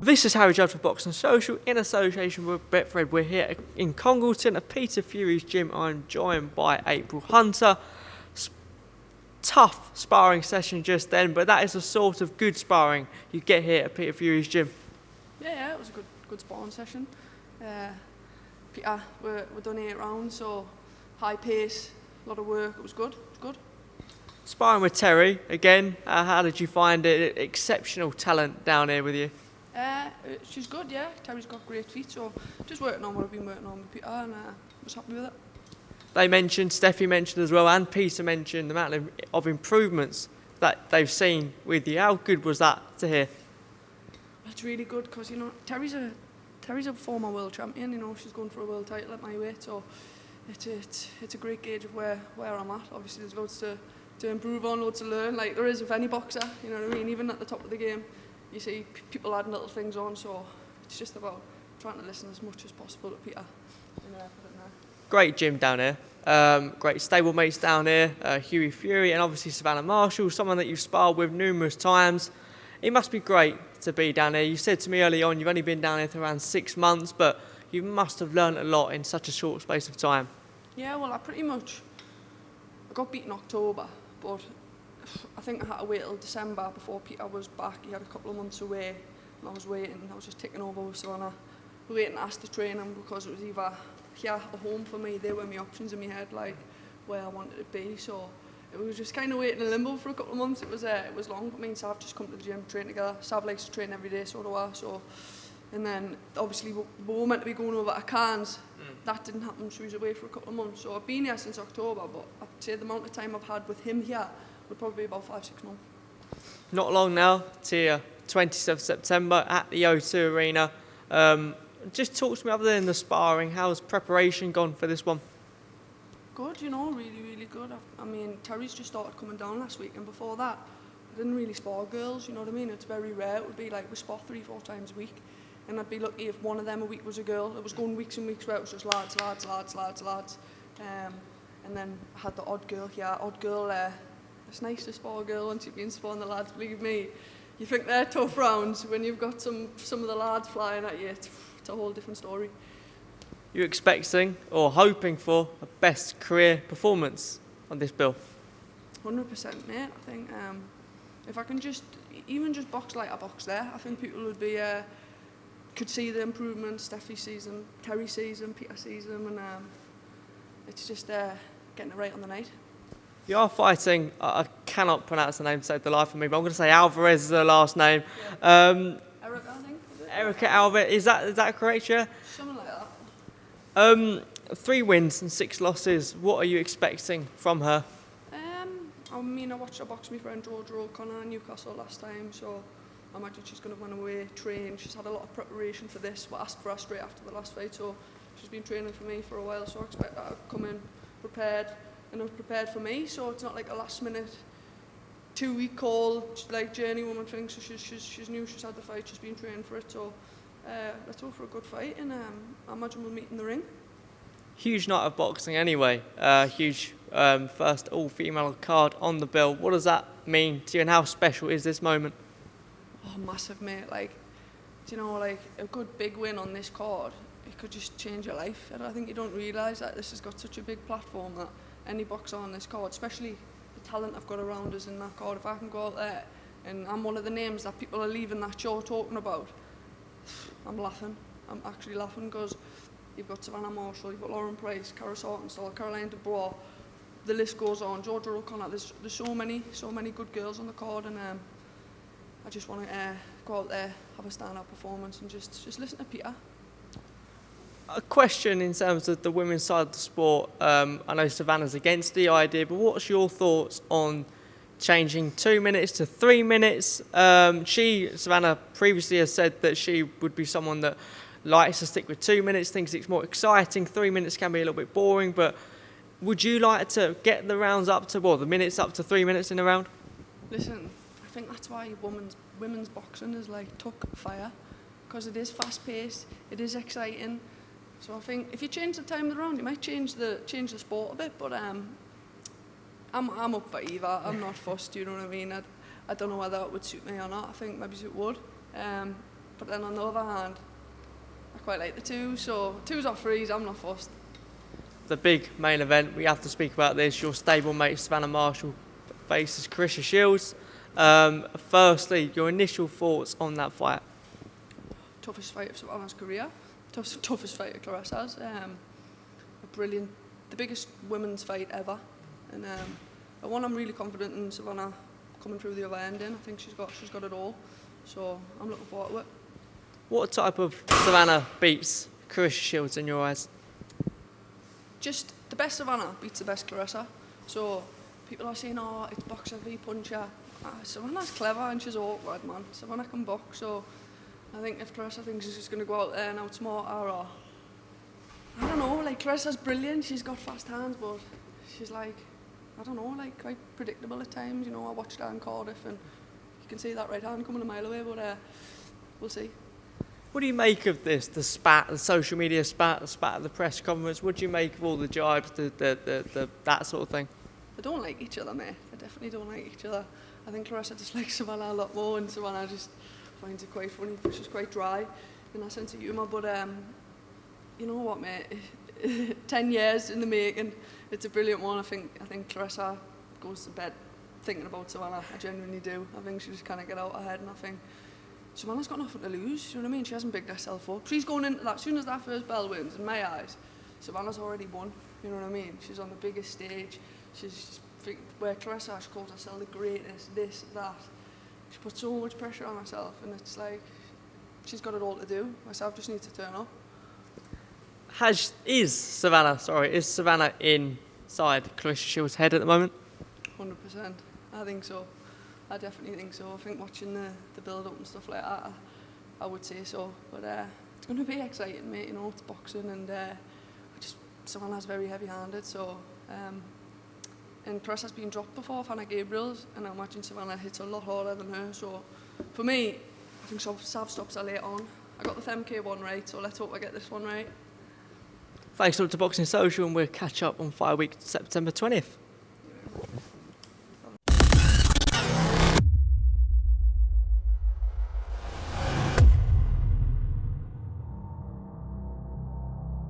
This is Harry Judd for Boxing Social in association with Betfred. We're here in Congleton at Peter Fury's gym. I'm joined by April Hunter. Tough sparring session just then, but that is the sort of good sparring you get here at Peter Fury's gym. Yeah, it was a good sparring session. Peter, we're done 8 rounds, so high pace, a lot of work. It was good. Sparring with Terry again. How did you find it? Exceptional talent down here with you. She's good, yeah. Terry's got great feet, so just working on what I've been working on with Peter, and I was happy with it. They mentioned, Steffi mentioned as well, and Peter mentioned the amount of improvements that they've seen with you. How good was that to hear? It's really good because, Terry's a former world champion. She's going for a world title at my weight, so it's a great gauge of where I'm at. Obviously, there's loads to improve on, loads to learn, like there is with any boxer. You know what I mean? Even at the top of the game, you see people adding little things on, so it's just about trying to listen as much as possible to Peter. Great gym down here. Great stablemates down here, Hughie Fury and obviously Savannah Marshall, someone that you've sparred with numerous times. It must be great to be down here. You said to me early on you've only been down here for around 6 months, but you must have learned a lot in such a short space of time. Yeah, well, I got beat in October, but I think I had to wait till December before Peter was back. He had a couple of months away, and I was waiting. I was just taking over with Savannah, waiting to ask to train him because it was either here or home for me. They were my options in my head, like where I wanted to be. So it was just kind of waiting in limbo for a couple of months. It was long, but me and Sav just come to the gym, train together. Sav likes to train every day, so do I. So, and then obviously we were meant to be going over to Cairns. That didn't happen, so he was away for a couple of months. So I've been here since October, but I'd say the amount of time I've had with him here would probably be about 5-6 months. Not long now to 27th September at the O2 Arena. Just talk to me, other than the sparring, how's preparation gone for this one? Good, really good. I mean, Terry's just started coming down last week, and before that, I didn't really spar girls, you know what I mean? It's very rare. It would be like we spar 3-4 times a week, and I'd be lucky if one of them a week was a girl. It was going weeks and weeks where it was just lads. And then I had the odd girl here. It's nice to spar a girl once you've been sparring the lads, believe me. You think they're tough rounds when you've got some of the lads flying at you. It's a whole different story. You're expecting or hoping for a best career performance on this bill? 100%, mate. I think if I can just box like I box there, I think people would be could see the improvements. Steffi sees them, Terry sees them, Peter sees them, and it's just getting it right on the night. You are fighting, I cannot pronounce the name to save the life of me, but I'm going to say Alvarez is her last name. Yeah. Erika, I think. Erika Alvarez, is that correct, yeah? Something like that. 3 wins and 6 losses. What are you expecting from her? I mean, I watched her box my friend Georgia O'Connor in Newcastle last time, so I imagine she's going to run away, train. She's had a lot of preparation for this, but asked for her straight after the last fight, so she's been training for me for a while, so I expect her to come in prepared, enough prepared for me, so it's not like a last minute 2-week call, like journey woman thing. So she's new, she's had the fight, she's been training for it, so let's hope for a good fight, and I imagine we'll meet in the ring. Huge night of boxing anyway, huge first all-female card on the bill. What does that mean to you, and how special is this moment? Oh, massive, mate. Like a good big win on this card, it could just change your life. And I think you don't realise that this has got such a big platform that any boxer on this card, especially the talent I've got around us in that card, if I can go out there and I'm one of the names that people are leaving that show talking about, I'm laughing. I'm actually laughing because you've got Savannah Marshall, you've got Lauren Price, Cara Sartenstall, Caroline Dubois, the list goes on, Georgia O'Connor. There's so many good girls on the card, and I just want to go out there, have a stand-up performance, and just listen to Peter. A question in terms of the women's side of the sport. I know Savannah's against the idea, but what's your thoughts on changing 2 minutes to 3 minutes? Savannah previously has said that she would be someone that likes to stick with 2 minutes, thinks it's more exciting. 3 minutes can be a little bit boring, but would you like to get the rounds up to, the minutes up to 3 minutes in a round? Listen, I think that's why women's boxing is like took fire, because it is fast-paced, it is exciting. So I think if you change the time of the round, you might change the sport a bit. But I'm up for either. I'm not fussed. You know what I mean? I don't know whether it would suit me or not. I think maybe it would. But then on the other hand, I quite like the twos, so twos or threes, I'm not fussed. The big main event, we have to speak about this. Your stablemate Savannah Marshall faces Carissa Shields. Firstly, your initial thoughts on that fight? Toughest fight of Savannah's career, toughest fight of Carissa's. Brilliant, the biggest women's fight ever, and one I'm really confident in Savannah coming through the other end in. I think she's got it all, so I'm looking forward to it. What type of Savannah beats Carissa Shields in your eyes? Just the best Savannah beats the best Carissa. So people are saying, oh, it's boxer v puncher. Savannah's clever and she's awkward, man. Savannah can box, so I think if Carissa thinks she's just going to go out there and outsmart her, or I don't know, like Carissa's brilliant, she's got fast hands, but she's like, I don't know, like quite predictable at times. You know, I watched her in Cardiff and you can see that right hand coming a mile away, but we'll see. What do you make of this, the spat, the social media spat, the spat at the press conference? What do you make of all the jibes, that sort of thing? They don't like each other, mate. They definitely don't like each other. I think Carissa dislikes Savannah a lot more, and Savannah just finds it quite funny because she's quite dry in her sense of humour. But you know what, mate? 10 years in the making. It's a brilliant one. I think Carissa goes to bed thinking about Savannah. I genuinely do. I think she just kind of get out ahead, and I think Savannah's got nothing to lose. You know what I mean? She hasn't bigged herself up. She's going into that. As soon as that first bell wins, in my eyes, Savannah's already won. You know what I mean? She's on the biggest stage. She's where Carissa, she calls herself the greatest, this, that. She puts so much pressure on herself, and it's like she's got it all to do. Myself just needs to turn up. Is Savannah inside Carissa Shields' head at the moment? 100%. I think so. I definitely think so. I think watching the build-up and stuff like that, I would say so. But it's going to be exciting, mate. You know, it's boxing, and Savannah's very heavy-handed, so. And Carissa's been dropped before, Hannah Gabriel's, and I imagine Savannah hits a lot harder than her. So for me, I think Sav stops her later on. I got the FMK one right, so let's hope I get this one right. Thanks a lot to Boxing Social, and we'll catch up on Fight Week September 20th.